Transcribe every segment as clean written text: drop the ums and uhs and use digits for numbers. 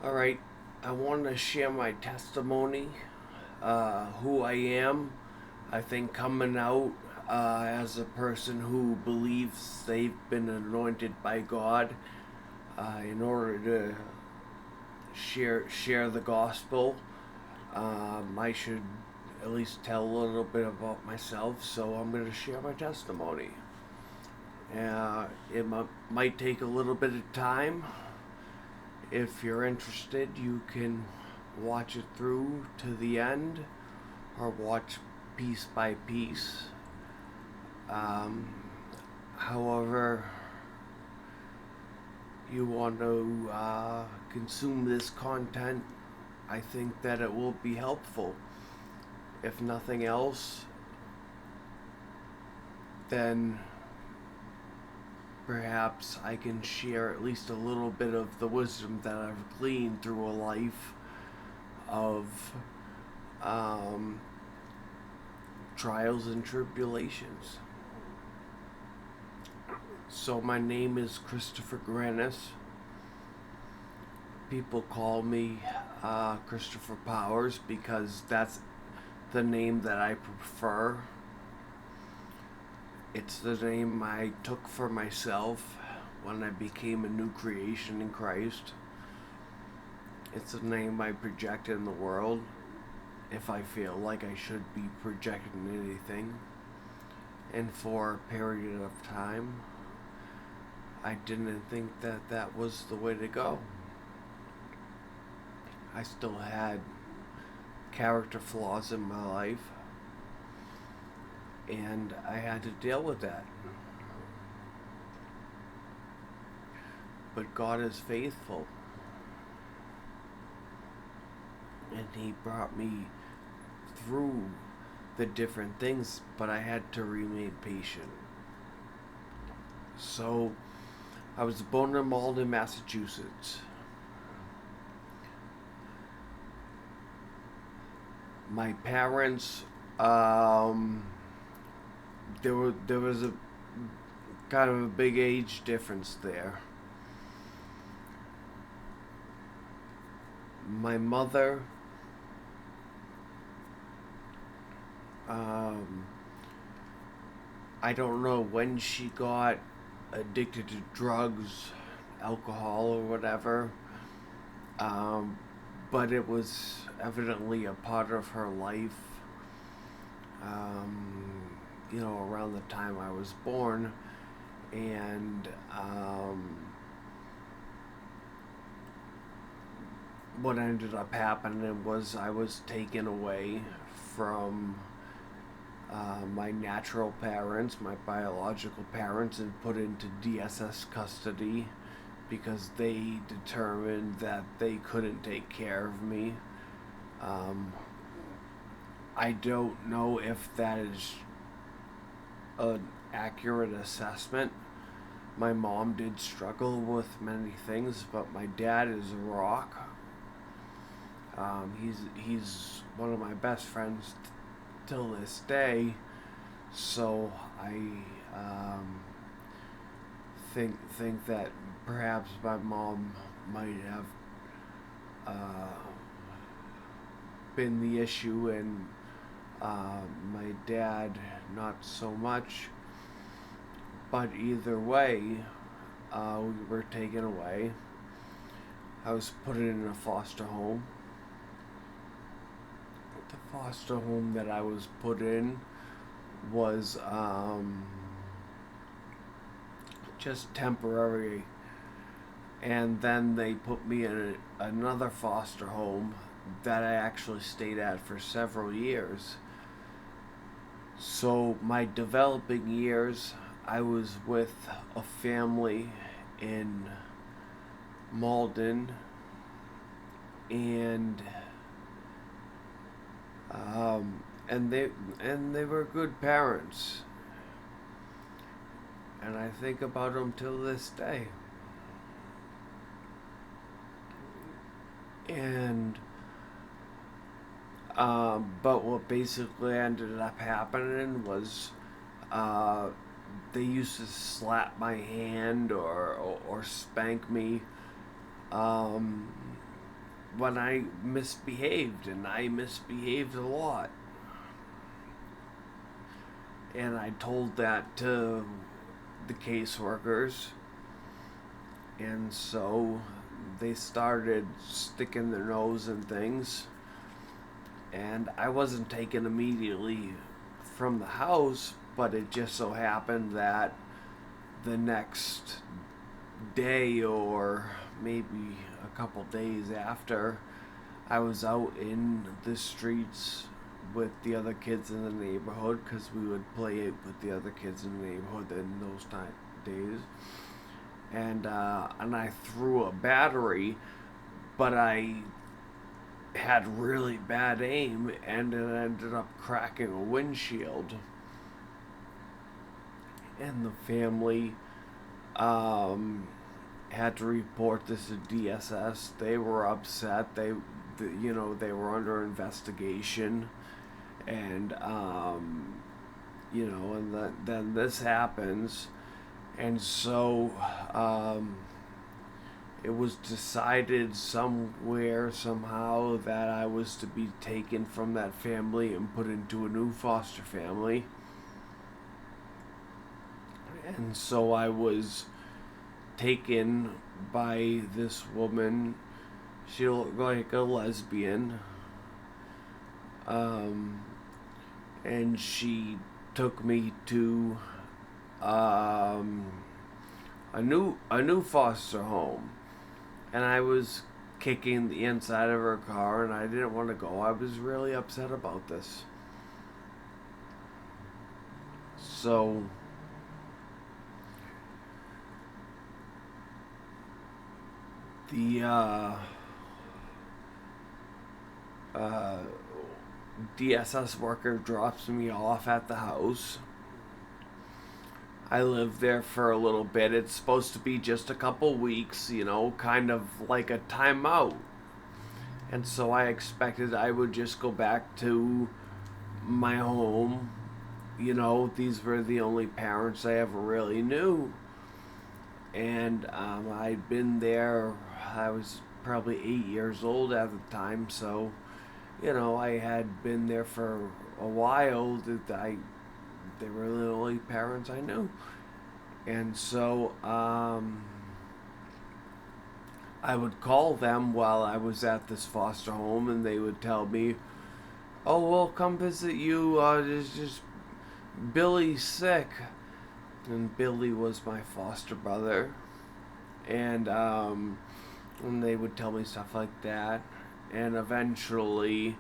All right, I want to share my testimony, who I am. I think coming out as a person who believes they've been anointed by God in order to share the gospel. I should at least tell a little bit about myself, so I'm going to share my testimony. Might take a little bit of time. If you're interested, you can watch it through to the end or watch piece by piece. Um, However, you want to consume this content, I think that it will be helpful. If nothing else, then perhaps I can share at least a little bit of the wisdom that I've gleaned through a life of um, trials and tribulations. So, my name is Christopher Granis. People call me Christopher Powers because that's the name that I prefer. It's the name I took for myself when I became a new creation in Christ. It's the name I project in the world if I feel like I should be projecting anything. And for a period of time, I didn't think that that was the way to go. I still had character flaws in my life, and I had to deal with that. But God is faithful, and He brought me through the different things, but I had to remain patient. So, I was born in Malden, Massachusetts. My parents, there was a kind of a big age difference there. My mother, um, I don't know when she got addicted to drugs, alcohol, or whatever, um, but it was evidently a part of her life. Around the time I was born, and what ended up happening was I was taken away from my natural parents, my biological parents, and put into DSS custody because they determined that they couldn't take care of me. Um, I don't know if that is an accurate assessment. My mom did struggle with many things, but my dad is a rock. He's one of my best friends till this day. So I think that perhaps my mom might have uh, been the issue, and my dad not so much. But either way, we were taken away. I was put in a foster home. The foster home that I was put in was just temporary, and then they put me in another foster home that I actually stayed at for several years. So, my developing years, I was with a family in Malden, and um, and they were good parents, and I think about them till this day. And but what basically ended up happening was uh, they used to slap my hand or spank me. Um, when I misbehaved, and I misbehaved a lot. And I told that to the caseworkers, and so they started sticking their nose in things. And I wasn't taken immediately from the house, but it just so happened that the next day, or maybe a couple days after, I was out in the streets with the other kids in the neighborhood, because we would play with the other kids in the neighborhood in those days. And I threw a battery, but I had really bad aim, and it ended up cracking a windshield. And the family had to report this to DSS. They were upset. They were under investigation, and then this happens, and so it was decided somewhere, somehow, that I was to be taken from that family and put into a new foster family. And so I was taken by this woman. She looked like a lesbian. And she took me to a new foster home. And I was kicking the inside of her car, and I didn't want to go. I was really upset about this. So the DSS worker drops me off at the house. I lived there for a little bit. It's supposed to be just a couple weeks, kind of like a timeout. And so I expected I would just go back to my home. These were the only parents I ever really knew. And I'd been there, I was probably 8 years old at the time, so, I had been there for a while. They were the only parents I knew. And so I would call them while I was at this foster home, and they would tell me, "Oh, we'll come visit you. Just Billy's sick." And Billy was my foster brother. And they would tell me stuff like that. And eventually,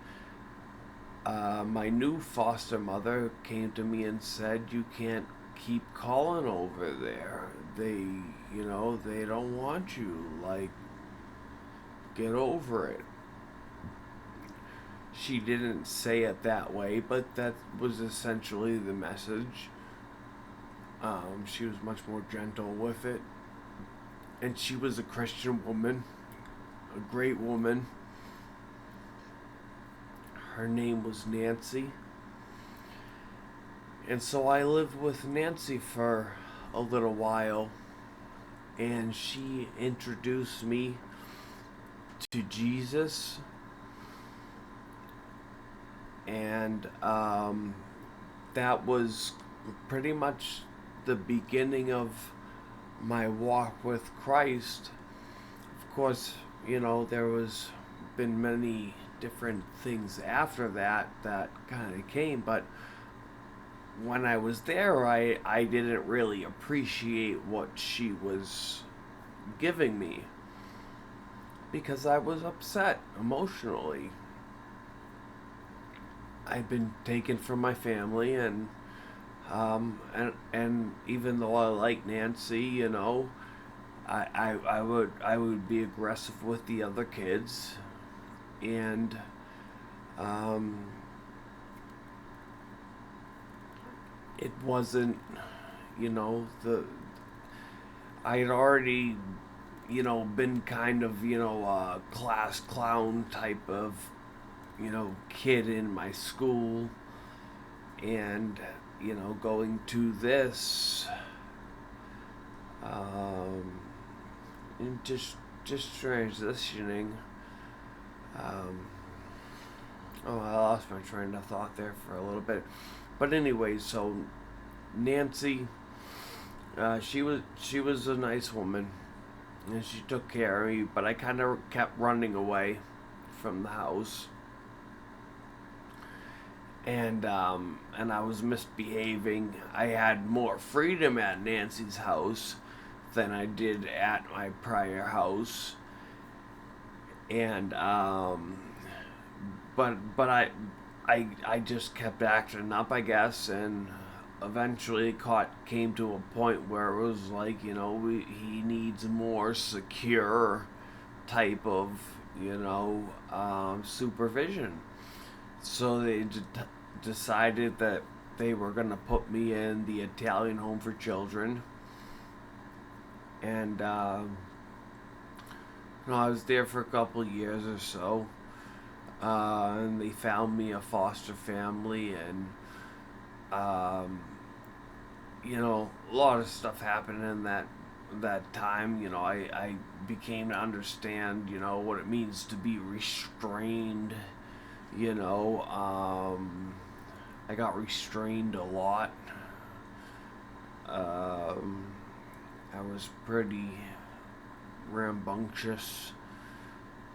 my new foster mother came to me and said, "You can't keep calling over there. They don't want you. Like, get over it." She didn't say it that way, but that was essentially the message. She was much more gentle with it. And she was a Christian woman, a great woman. Her name was Nancy. And so I lived with Nancy for a little while, and she introduced me to Jesus. And that was pretty much the beginning of my walk with Christ. Of course, there was been many different things after that kind of came, but when I was there, I didn't really appreciate what she was giving me, because I was upset emotionally. I'd been taken from my family, and even though I like Nancy, I would be aggressive with the other kids, and it wasn't, I had already, been kind of, a class clown type of, kid in my school, and going to this, and just transitioning Um, oh, I lost my train of thought there for a little bit. But anyway, so Nancy, she was a nice woman, and she took care of me. But I kind of kept running away from the house, and I was misbehaving. I had more freedom at Nancy's house than I did at my prior house, and but I just kept acting up, I guess, and eventually came to a point where it was like, he needs more secure type of, supervision. So they decided that they were going to put me in the Italian home for children, and I was there for a couple of years or so, and they found me a foster family, and a lot of stuff happened in that time. I became to understand, what it means to be restrained. You know, I got restrained a lot. Um, I was pretty rambunctious,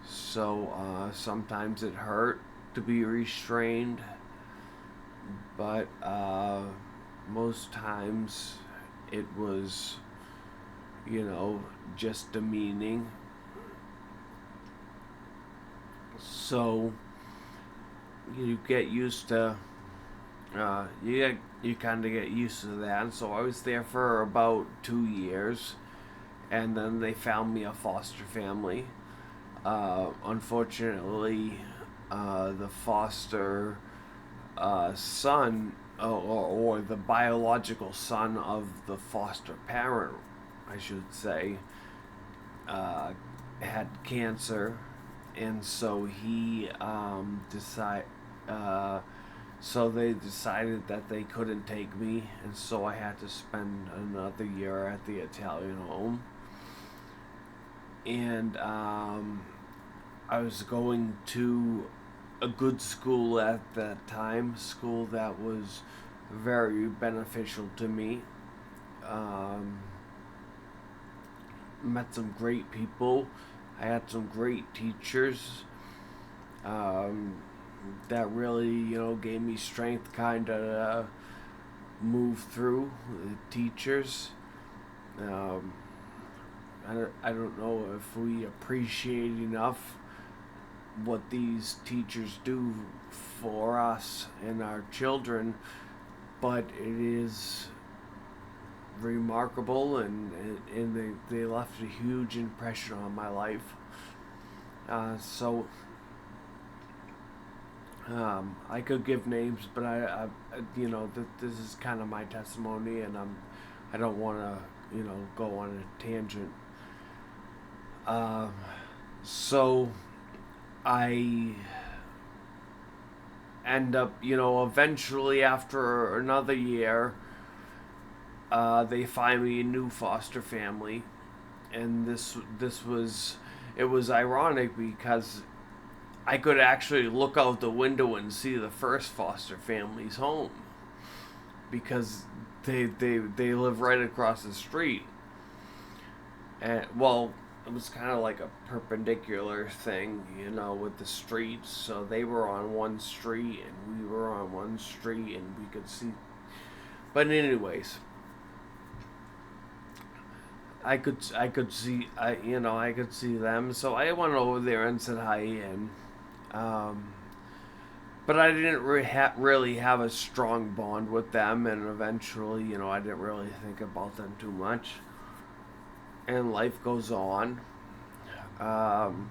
so sometimes it hurt to be restrained, but most times it was, just demeaning. So you get used to, you kind of get used to that. And so I was there for about 2 years, and then they found me a foster family. Unfortunately, the foster son, or the biological son of the foster parent, I should say, had cancer, and so so they decided that they couldn't take me, and so I had to spend another year at the Italian home. And I was going to a good school at that time, school that was very beneficial to me. Um, Met some great people. I had some great teachers, um, that really, gave me strength, kind of move through the teachers. Um, I don't know if we appreciate enough what these teachers do for us and our children, but it is remarkable, and they left a huge impression on my life. So I could give names, but this is kind of my testimony, and I don't want to go on a tangent. Um, so I end up, eventually after another year, they find me a new foster family, and this was it was ironic because I could actually look out the window and see the first foster family's home, because they live right across the street. And well, it was kind of like a perpendicular thing, with the streets. So they were on one street and we were on one street, and we could see. But anyways, I could see them. So I went over there and said hi, and um, but I didn't really have a strong bond with them, and eventually, I didn't really think about them too much. And life goes on. Um,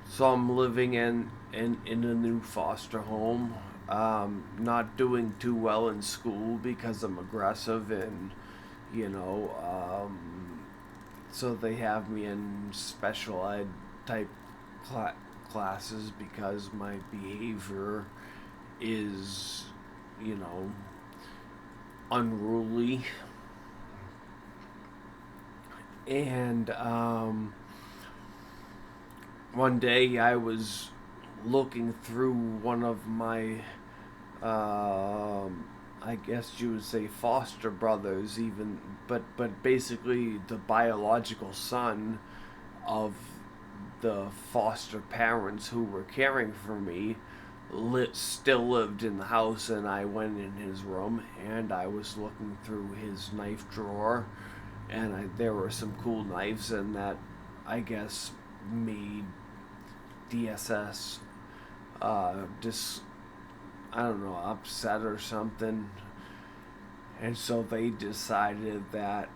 so I'm living in a new foster home. Not doing too well in school because I'm aggressive, and you know, so they have me in special ed type classes because my behavior is, you know, unruly. And one day I was looking through one of my, I guess you would say foster brothers, even, but basically the biological son of the foster parents who were caring for me still lived in the house, and I went in his room and I was looking through his knife drawer, and there were some cool knives, and that I guess made DSS just I don't know, upset or something, and so they decided that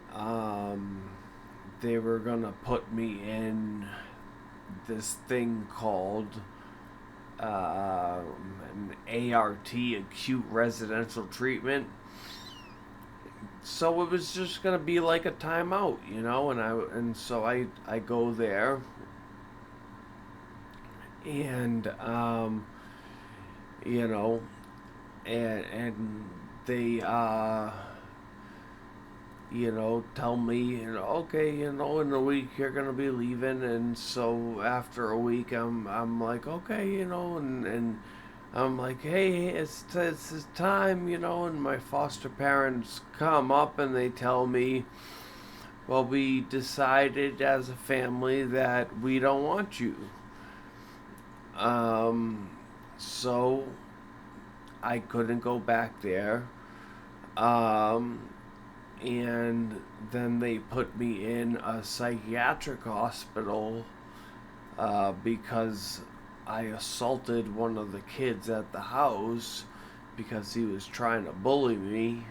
they were gonna put me in this thing called an ART, acute residential treatment. So it was just gonna be like a timeout, and so I go there, and you know, and they tell me, okay, in a week you're gonna be leaving, and so after a week, I'm like, okay, and I'm like, hey, it's time, and my foster parents come up and they tell me, well, we decided as a family that we don't want you. So I couldn't go back there. And then they put me in a psychiatric hospital because I assaulted one of the kids at the house because he was trying to bully me.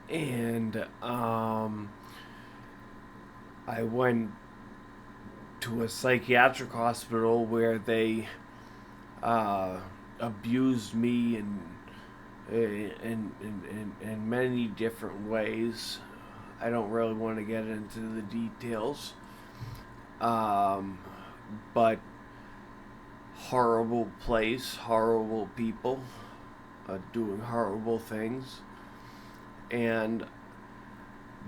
And I went to a psychiatric hospital where they abused me in many different ways. I don't really want to get into the details. But horrible place, horrible people, doing horrible things. And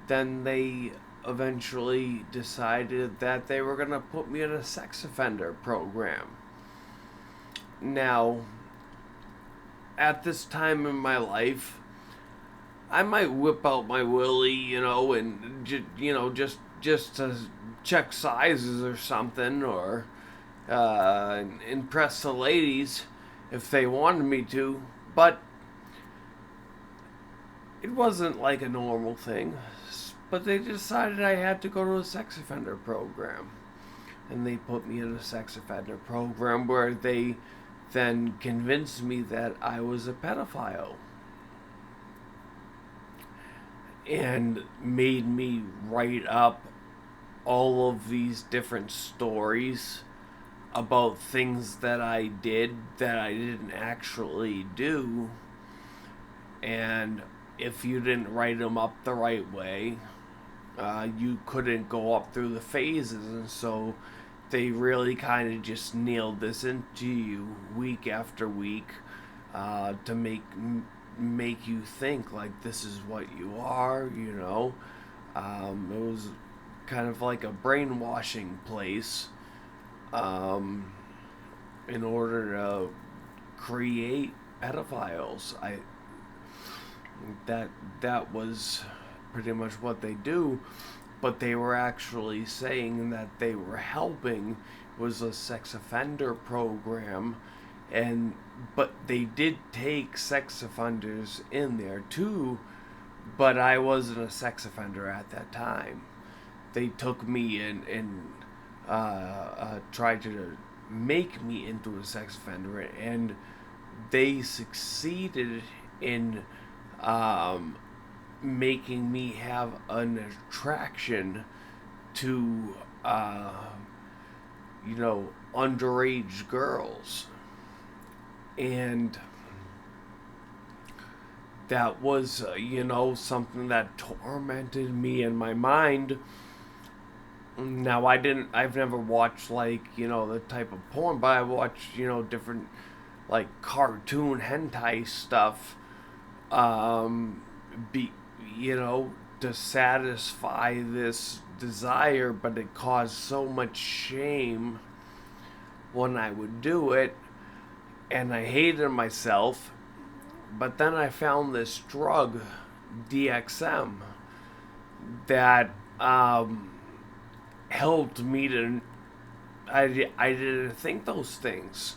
then they eventually decided that they were going to put me in a sex offender program. Now, at this time in my life, I might whip out my willy, and just to check sizes or something, or impress the ladies if they wanted me to, but it wasn't like a normal thing. But they decided I had to go to a sex offender program, and they put me in a sex offender program where they then convinced me that I was a pedophile and made me write up all of these different stories about things that I did that I didn't actually do, and if you didn't write them up the right way, you couldn't go up through the phases, and so they really kind of just nailed this into you week after week to make you think like this is what you are. It was kind of like a brainwashing place in order to create pedophiles. That was pretty much what they do, but they were actually saying that they were helping was a sex offender program, but they did take sex offenders in there too, but I wasn't a sex offender at that time. They took me and tried to make me into a sex offender, and they succeeded in making me have an attraction to underage girls, and that was something that tormented me in my mind. Now I've never watched the type of porn, but I watched different like cartoon hentai stuff be to satisfy this desire, but it caused so much shame when I would do it, and I hated myself. But then I found this drug, DXM, that helped me to. I didn't think those things.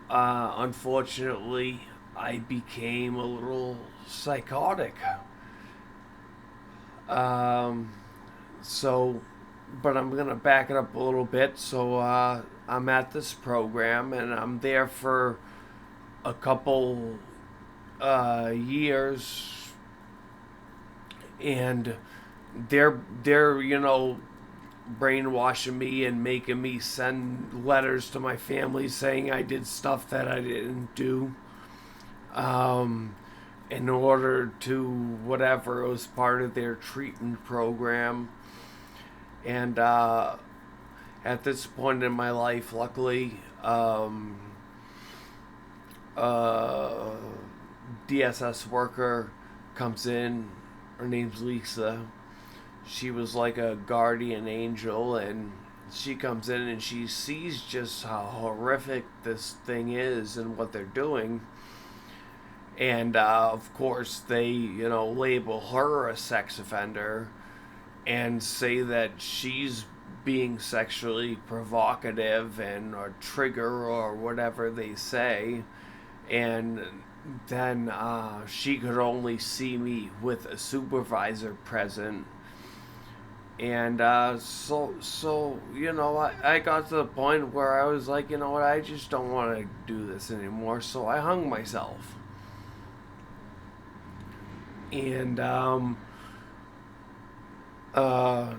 Unfortunately, I became a little psychotic. Um, so, but I'm gonna back it up a little bit. So I'm at this program, and I'm there for a couple years, and they're brainwashing me and making me send letters to my family saying I did stuff that I didn't do. Um, in order to whatever, it was part of their treatment program. And at this point in my life, luckily, uh, DSS worker comes in. Her name's Lisa. She was like a guardian angel, and she comes in and she sees just how horrific this thing is and what they're doing. And of course, they label her a sex offender and say that she's being sexually provocative and or trigger or whatever they say. And then she could only see me with a supervisor present. And I got to the point where I was like, you know what, I just don't want to do this anymore. So I hung myself. And uh,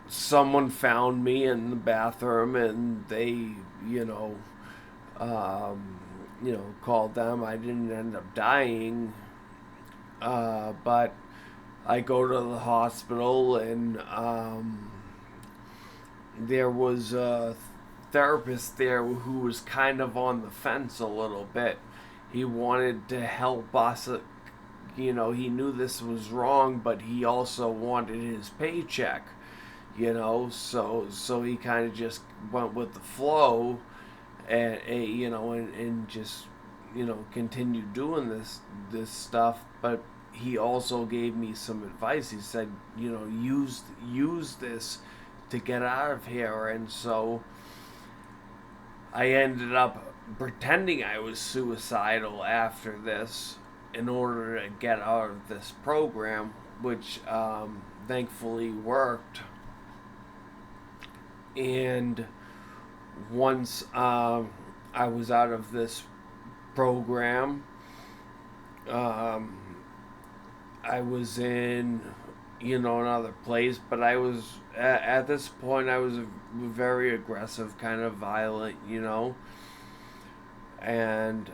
someone found me in the bathroom, and they, called them. I didn't end up dying, but I go to the hospital, and there was a therapist there who was kind of on the fence a little bit. He wanted to help us. He knew this was wrong, but he also wanted his paycheck. So he kind of just went with the flow, and just continued doing this stuff. But he also gave me some advice. He said, use this to get out of here. And so I ended up pretending I was suicidal after this in order to get out of this program, which thankfully worked. And once I was out of this program, I was in another place, but I was at this point I was very aggressive, kind of violent, and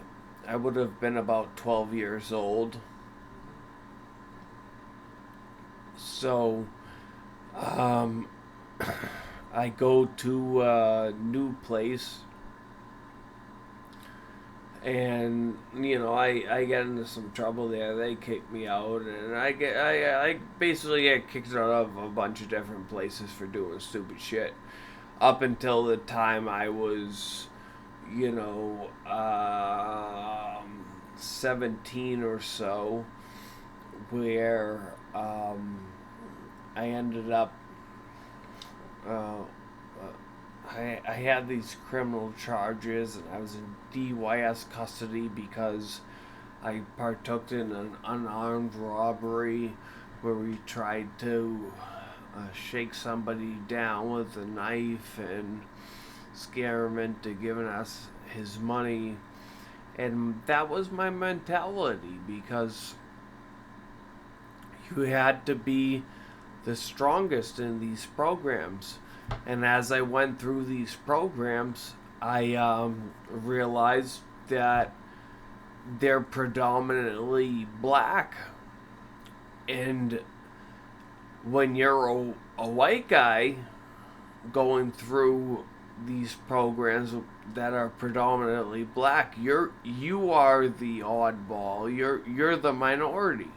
I would have been about 12 years old. So I go to a new place, and I get into some trouble there. They kick me out, and I basically get kicked out of a bunch of different places for doing stupid shit. Up until the time I was, 17 or so, where I ended up. I had these criminal charges, and I was in DYS custody because I partook in an unarmed robbery where we tried to shake somebody down with a knife and scare him into giving us his money. And that was my mentality, because you had to be the strongest in these programs. And as I went through these programs, I realized that they're predominantly black. And when you're a white guy going through these programs that are predominantly black, you are the oddball. You're the minority.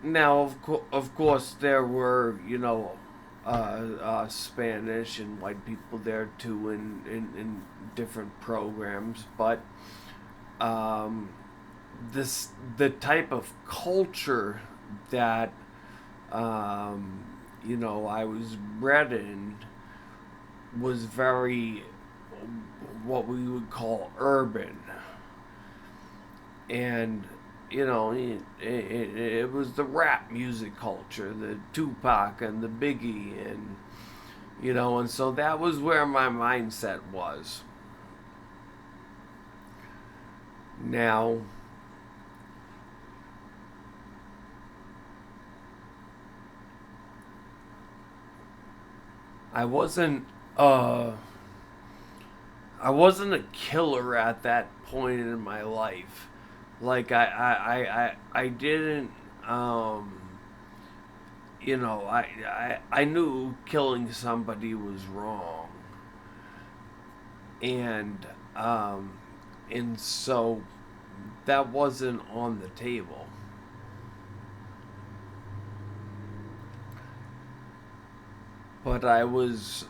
Now, of course, there were, Spanish and white people there too in different programs, but um, the type of culture that um, I was bred in was very what we would call urban, and it was the rap music culture, the Tupac and the Biggie, and and so that was where my mindset was. Now, I wasn't uh I wasn't a killer at that point in my life. Like I didn't um I knew killing somebody was wrong, and um and so that wasn't on the table. But I was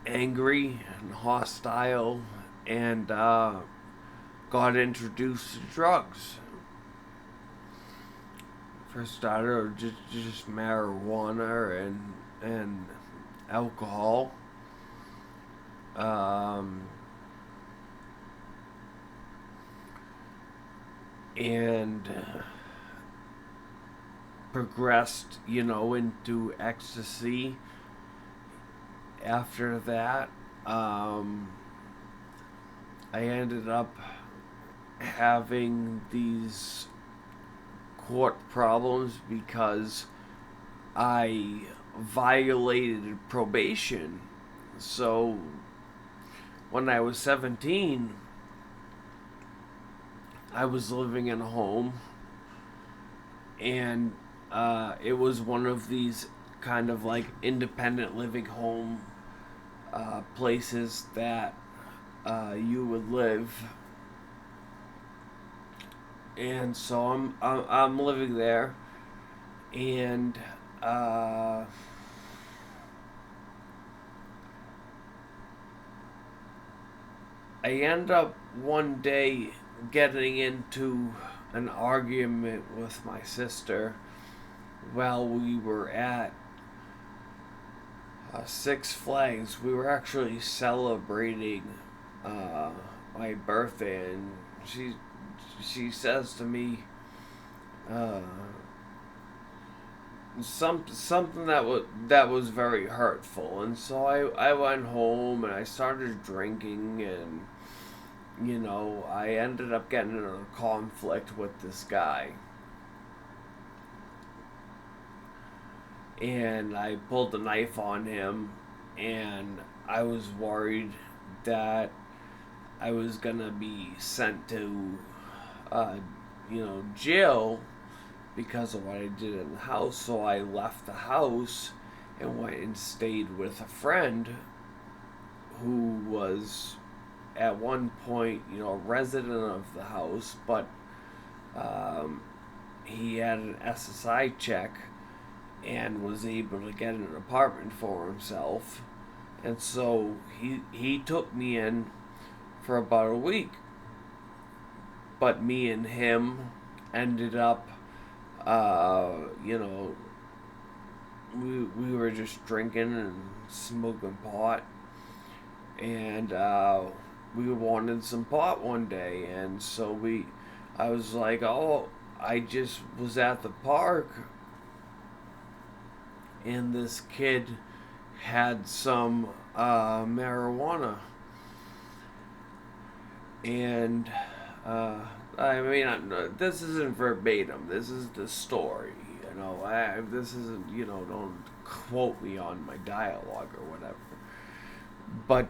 angry and hostile, and got introduced to drugs. First started just marijuana and alcohol. Um, and progressed, into ecstasy after that. Um, I ended up having these court problems because I violated probation. So when I was 17, I was living in a home, and it was one of these kind of like independent living home places that you would live. And so I'm living there, and uh, I end up one day getting into an argument with my sister while we were at Six Flags. We were actually celebrating uh, my birthday, and she says to me uh, something that was very hurtful, and so I went home and I started drinking, and I ended up getting in a conflict with this guy, and I pulled the knife on him, and I was worried that I was gonna be sent to, jail because of what I did in the house. So I left the house and went and stayed with a friend who was at one point, a resident of the house, but um, he had an SSI check and was able to get an apartment for himself. And so he took me in for about a week. But me and him ended up, uh, you know, we were just drinking and smoking pot. And we wanted some pot one day. And so I was like, oh, I just was at the park, and this kid had some marijuana, and uh, I mean, this isn't verbatim. This is the story. This isn't. Don't quote me on my dialogue or whatever. But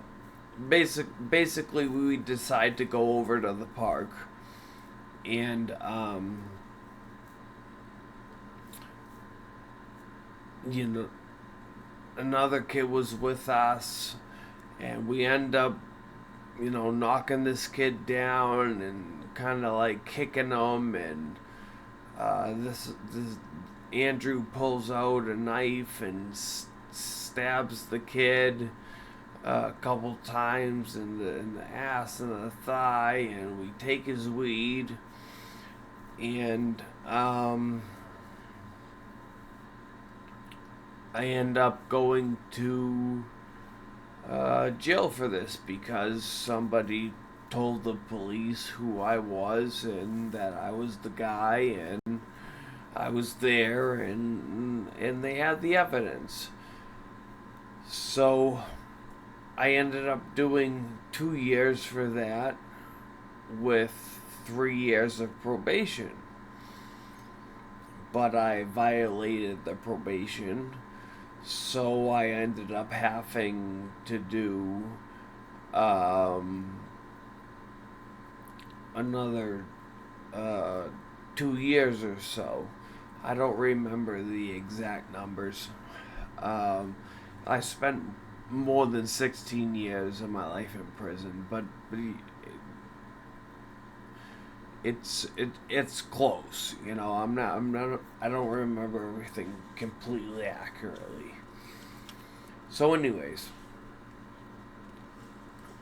basically, we decide to go over to the park, and you know, another kid was with us, and we end up, knocking this kid down and kind of like kicking him, and this Andrew pulls out a knife and stabs the kid a couple times in the ass and the thigh, and we take his weed, and I end up going to jail for this because somebody told the police who I was and that I was the guy and I was there and they had the evidence. So I ended up doing 2 years for that with 3 years of probation. But I violated the probation, so I ended up having to do another 2 years or so. I don't remember the exact numbers. I spent more than 16 years of my life in prison, but it's close. You know, I don't remember everything completely accurately. So, anyways,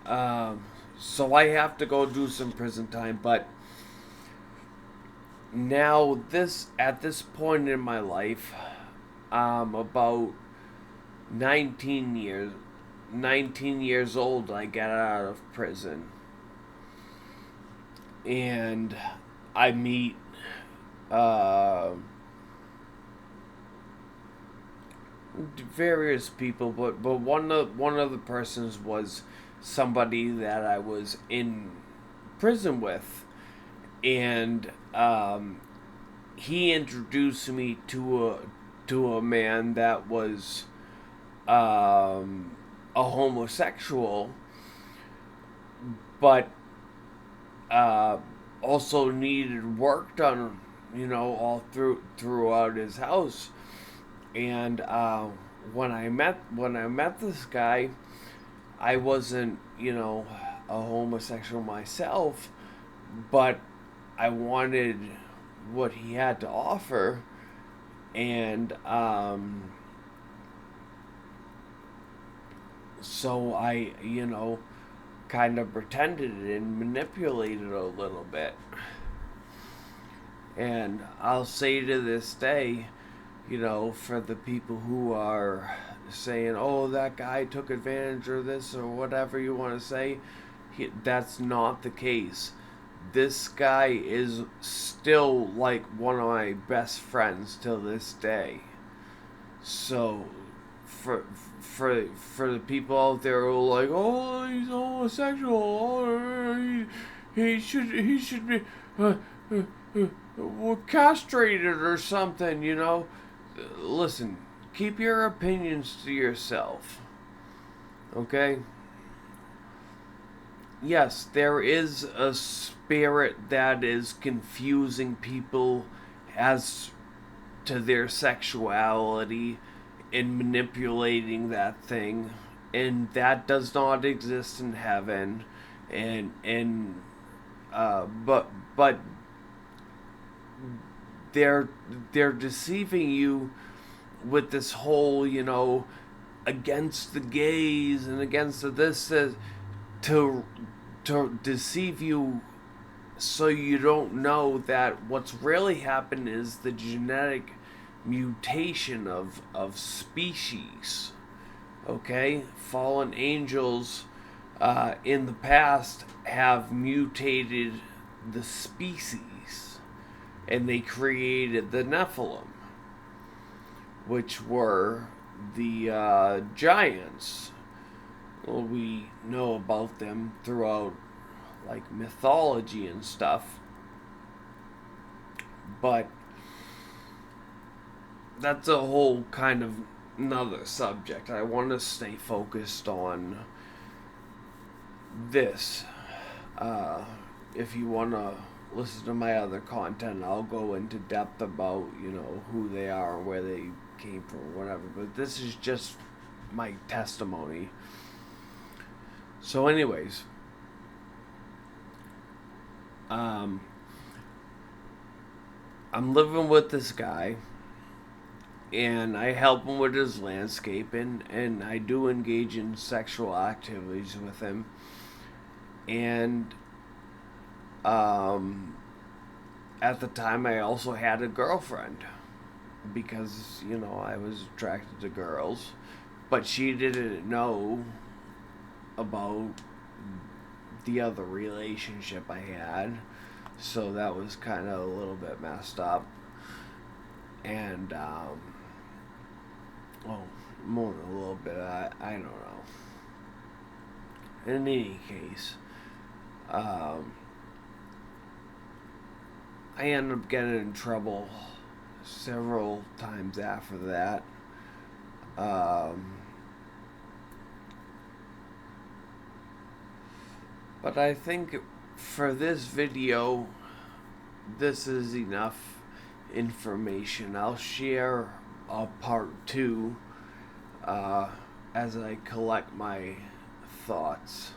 so I have to go do some prison time, but now at this point in my life, about 19 years old, I got out of prison, and I meet various people, but one of the persons was somebody that I was in prison with, and he introduced me to a man that was a homosexual, but also needed work done, you know, all throughout his house. And when I met this guy, I wasn't, you know, a homosexual myself, but I wanted what he had to offer, and so I, you know, kind of pretended and manipulated a little bit. And I'll say to this day, you know, for the people who are saying, oh, that guy took advantage of this or whatever you want to say, that's not the case. This guy is still like one of my best friends till this day. So, for for the people out there who are like, oh, he's homosexual, oh, he should be castrated or something, you know. Listen, keep your opinions to yourself. Okay? Yes, there is a spirit that is confusing people as to their sexuality and manipulating that thing, and that does not exist in heaven. And but they're deceiving you with this whole, you know, against the gays and against this to deceive you, so you don't know that what's really happened is the genetic mutation of species. Okay, fallen angels in the past have mutated the species, and they created the Nephilim, which were the giants. Well, we know about them throughout like mythology and stuff, but that's a whole kind of another subject. I want to stay focused on this. If you want to listen to my other content, I'll go into depth about, you know, who they are and where they came from or whatever, but this is just my testimony. So anyways, I'm living with this guy, and I help him with his landscaping, and I do engage in sexual activities with him. And um, at the time, I also had a girlfriend because, I was attracted to girls, but she didn't know about the other relationship I had, so that was kind of a little bit messed up. And, well, more than a little bit, I don't know. In any case, um, I ended up getting in trouble several times after that. Um, but I think for this video, this is enough information. I'll share a part two uh, as I collect my thoughts.